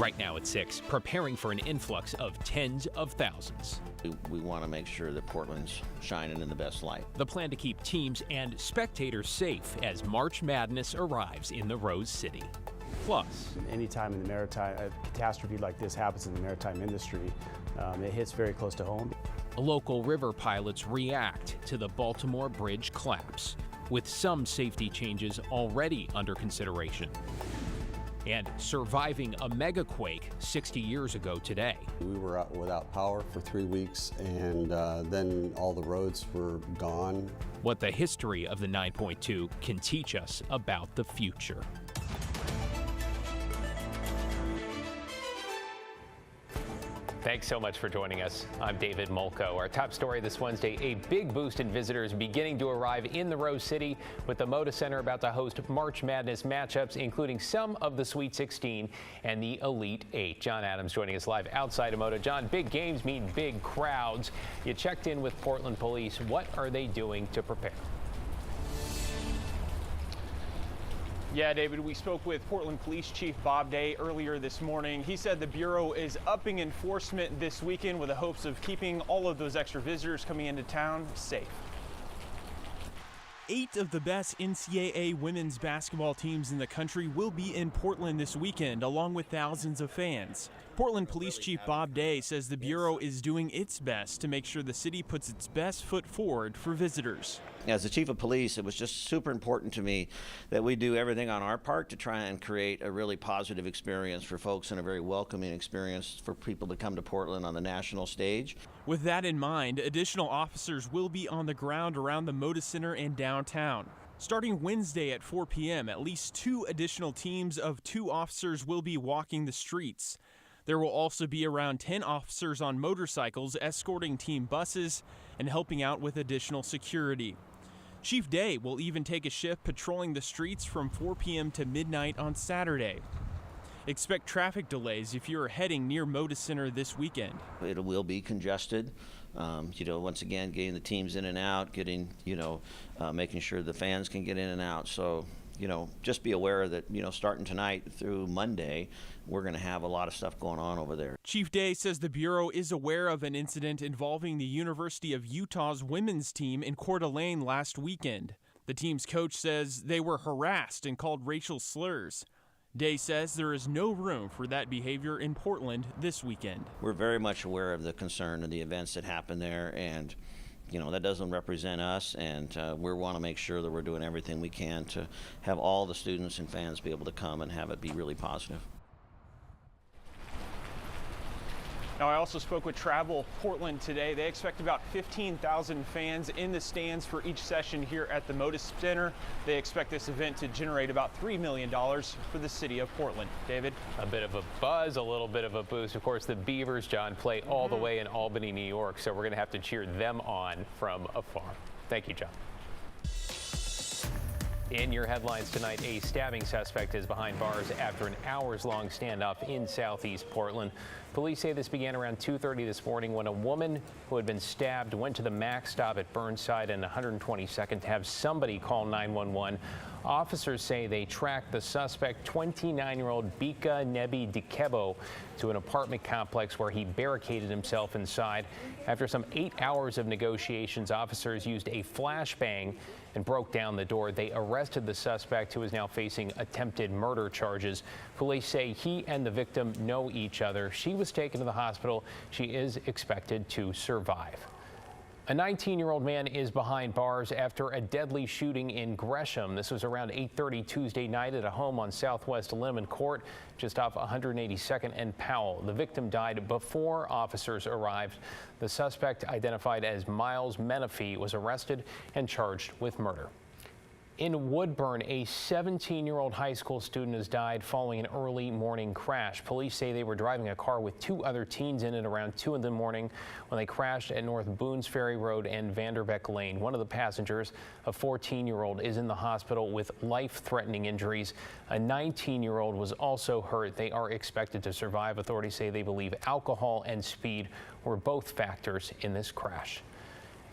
Right now at 6, preparing for an influx of tens of thousands. We want to make sure that Portland's shining in the best light. The plan to keep teams and spectators safe as March Madness arrives in the Rose City. Plus, anytime in the maritime, a catastrophe like this happens in the maritime industry, it hits very close to home. Local river pilots react to the Baltimore bridge collapse, with some safety changes already under consideration. And surviving a megaquake 60 years ago today. We were out without power for 3 weeks, and then all the roads were gone. What the history of the 9.2 can teach us about the future. Thanks so much for joining us. I'm David Molko. Our top story this Wednesday, a big boost in visitors beginning to arrive in the Rose City, with the Moda Center about to host March Madness matchups, including some of the Sweet 16 and the Elite 8. John Adams joining us live outside of Moda. John, big games mean big crowds. You checked in with Portland police. What are they doing to prepare? Yeah, David, we spoke with Portland Police Chief Bob Day earlier this morning. He said the Bureau is upping enforcement this weekend with the hopes of keeping all of those extra visitors coming into town safe. 8 of the best NCAA women's basketball teams in the country will be in Portland this weekend, along with thousands of fans. Portland Police Chief Bob Day says the Bureau is doing its best to make sure the city puts its best foot forward for visitors. As the chief of police, it was just super important to me that we do everything on our part to try and create a really positive experience for folks and a very welcoming experience for people to come to Portland on the national stage. With that in mind, additional officers will be on the ground around the Moda Center and downtown. Starting Wednesday at 4 p.m., at least 2 additional teams of 2 officers will be walking the streets. There will also be around 10 officers on motorcycles escorting team buses and helping out with additional security. Chief Day will even take a shift patrolling the streets from 4 p.m. to midnight on Saturday. Expect traffic delays if you're heading near Moda Center this weekend. It will be congested. Once again, getting the teams in and out, making sure the fans can get in and out. So, just be aware that, starting tonight through Monday, we're going to have a lot of stuff going on over there. Chief Day says the Bureau is aware of an incident involving the University of Utah's women's team in Coeur d'Alene last weekend. The team's coach says they were harassed and called racial slurs. Day says there is no room for that behavior in Portland this weekend. We're very much aware of the concern of the events that happened there, and that doesn't represent us, and we want to make sure that we're doing everything we can to have all the students and fans be able to come and have it be really positive. Now, I also spoke with Travel Portland today. They expect about 15,000 fans in the stands for each session here at the Moda Center. They expect this event to generate about $3 million for the city of Portland. David? A bit of a buzz, a little bit of a boost. Of course, the Beavers, John, play all the way in Albany, New York, so we're going to have to cheer them on from afar. Thank you, John. In your headlines tonight, a stabbing suspect is behind bars after an hours-long standoff in southeast Portland. Police say this began around 2:30 this morning when a woman who had been stabbed went to the Max stop at Burnside and 122nd to have somebody call 911. Officers say they tracked the suspect, 29-year-old Bika Nebi Dikebo, to an apartment complex where he barricaded himself inside. After some 8 hours of negotiations, officers used a flashbang and broke down the door. They arrested the suspect, who is now facing attempted murder charges. Police say he and the victim know each other. She was taken to the hospital. She is expected to survive. A 19-year-old man is behind bars after a deadly shooting in Gresham. This was around 8:30 Tuesday night at a home on Southwest Linneman Court, just off 182nd and Powell. The victim died before officers arrived. The suspect, identified as Miles Menifee, was arrested and charged with murder. In Woodburn, a 17-year-old high school student has died following an early morning crash. Police say they were driving a car with 2 other teens in it around 2 in the morning when they crashed at North Boones Ferry Road and Vanderbeck Lane. One of the passengers, a 14-year-old, is in the hospital with life-threatening injuries. A 19-year-old was also hurt. They are expected to survive. Authorities say they believe alcohol and speed were both factors in this crash.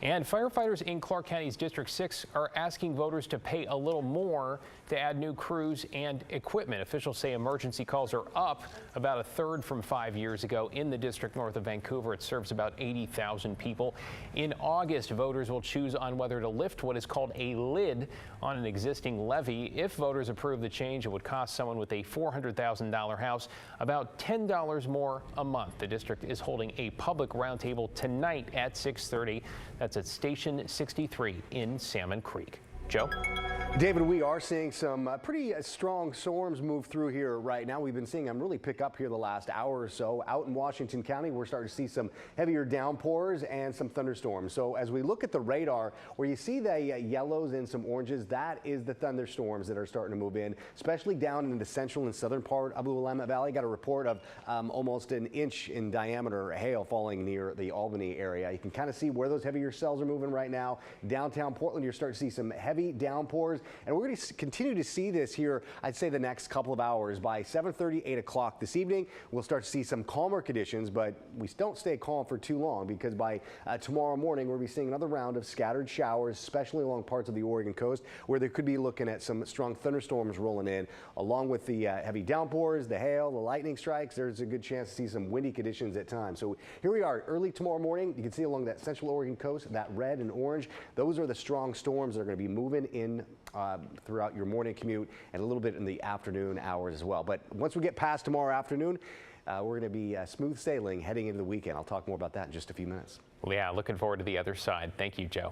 And firefighters in Clark County's District 6 are asking voters to pay a little more to add new crews and equipment. Officials say emergency calls are up about a third from 5 years ago in the district north of Vancouver. It serves about 80,000 people. In August, voters will choose on whether to lift what is called a lid on an existing levy. If voters approve the change, it would cost someone with a $400,000 house about $10 more a month. The district is holding a public roundtable tonight at 6:30. That's at Station 63 in Salmon Creek. Joe? David, we are seeing some pretty strong storms move through here right now. We've been seeing them really pick up here the last hour or so. Out in Washington County, we're starting to see some heavier downpours and some thunderstorms. So as we look at the radar, where you see the yellows and some oranges, that is the thunderstorms that are starting to move in, especially down in the central and southern part of the Willamette Valley. Got a report of almost an inch in diameter hail falling near the Albany area. You can kind of see where those heavier cells are moving right now. Downtown Portland, you're starting to see some heavy downpours, and we're going to continue to see this here, I'd say, the next couple of hours. By 7:30, 8 o'clock this evening, we'll start to see some calmer conditions, but we don't stay calm for too long, because by tomorrow morning, we'll be seeing another round of scattered showers, especially along parts of the Oregon coast, where there could be looking at some strong thunderstorms rolling in, along with the heavy downpours, the hail, the lightning strikes. There's a good chance to see some windy conditions at times. So here we are, early tomorrow morning. You can see along that central Oregon coast, that red and orange, those are the strong storms that are going to be moving in throughout your morning commute and a little bit in the afternoon hours as well. But once we get past tomorrow afternoon, we're going to be smooth sailing heading into the weekend. I'll talk more about that in just a few minutes. Well, yeah, looking forward to the other side. Thank you, Joe.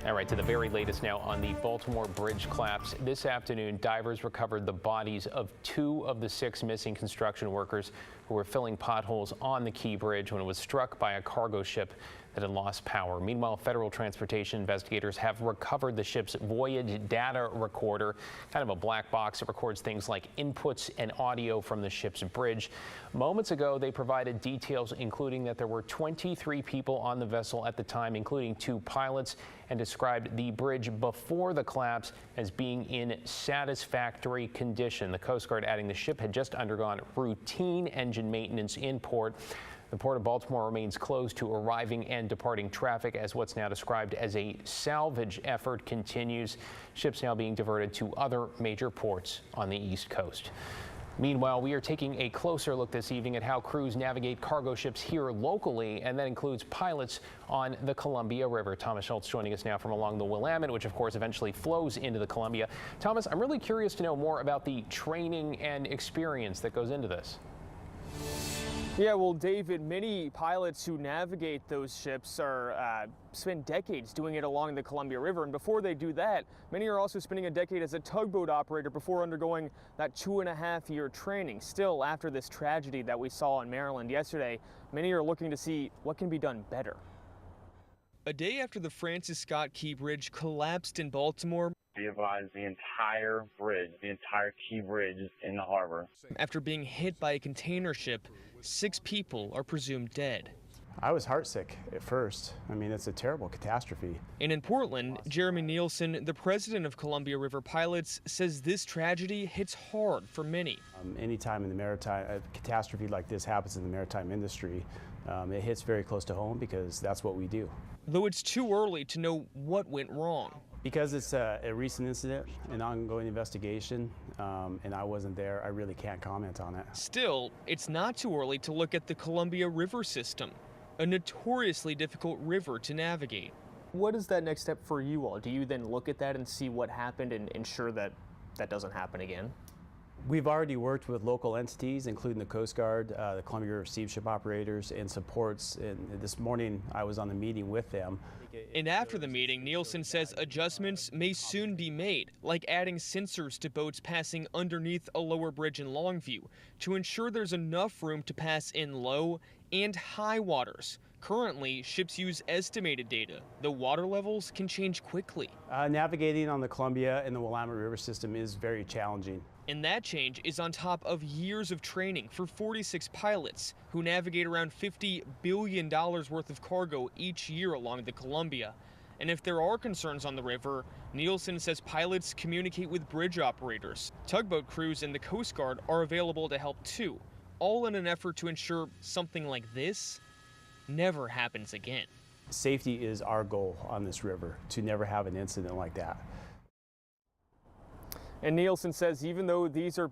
All right, to the very latest now on the Baltimore bridge collapse. This afternoon, divers recovered the bodies of 2 of the 6 missing construction workers who were filling potholes on the Key Bridge when it was struck by a cargo ship that had lost power. Meanwhile, federal transportation investigators have recovered the ship's voyage data recorder, kind of a black box that records things like inputs and audio from the ship's bridge. Moments ago, they provided details, including that there were 23 people on the vessel at the time, including 2 pilots, and described the bridge before the collapse as being in satisfactory condition. The Coast Guard adding the ship had just undergone routine engine maintenance in port. The Port of Baltimore remains closed to arriving and departing traffic as what's now described as a salvage effort continues. Ships now being diverted to other major ports on the East Coast. Meanwhile, we are taking a closer look this evening at how crews navigate cargo ships here locally, and that includes pilots on the Columbia River. Thomas Schultz joining us now from along the Willamette, which of course eventually flows into the Columbia. Thomas, I'm really curious to know more about the training and experience that goes into this. Yeah, well, David, many pilots who navigate those ships spend decades doing it along the Columbia River. And before they do that, many are also spending a decade as a tugboat operator before undergoing that 2.5-year training. Still, after this tragedy that we saw in Maryland yesterday, many are looking to see what can be done better. A day after the Francis Scott Key Bridge collapsed in Baltimore, stabilized the entire bridge, the entire Key Bridge in the harbor. After being hit by a container ship, 6 people are presumed dead. I was heartsick at first. I mean, it's a terrible catastrophe. And in Portland, Jeremy Nielsen, the president of Columbia River Pilots, says this tragedy hits hard for many. Anytime in the maritime, a catastrophe like this happens in the maritime industry, it hits very close to home because that's what we do. Though it's too early to know what went wrong. Because it's a recent incident, an ongoing investigation, and I wasn't there, I really can't comment on it. Still, it's not too early to look at the Columbia River system, a notoriously difficult river to navigate. What is that next step for you all? Do you then look at that and see what happened and ensure that that doesn't happen again? We've already worked with local entities, including the Coast Guard, the Columbia River Steamship operators, and supports. And this morning, I was on the meeting with them. And after the meeting, Nielsen says adjustments may soon be made, like adding sensors to boats passing underneath a lower bridge in Longview to ensure there's enough room to pass in low and high waters. Currently, ships use estimated data. The water levels can change quickly. Navigating on the Columbia and the Willamette River system is very challenging. And that change is on top of years of training for 46 pilots who navigate around $50 billion worth of cargo each year along the Columbia. And if there are concerns on the river, Nielsen says pilots communicate with bridge operators. Tugboat crews and the Coast Guard are available to help too, all in an effort to ensure something like this never happens again. Safety is our goal on this river, to never have an incident like that. And Nielsen says even though these are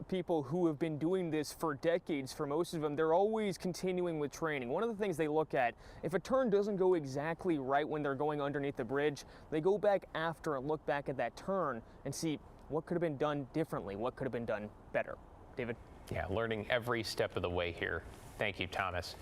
people who have been doing this for decades, for most of them, they're always continuing with training. One of the things they look at, if a turn doesn't go exactly right when they're going underneath the bridge, they go back after and look back at that turn and see what could have been done differently, what could have been done better. David? Yeah, learning every step of the way here. Thank you, Thomas.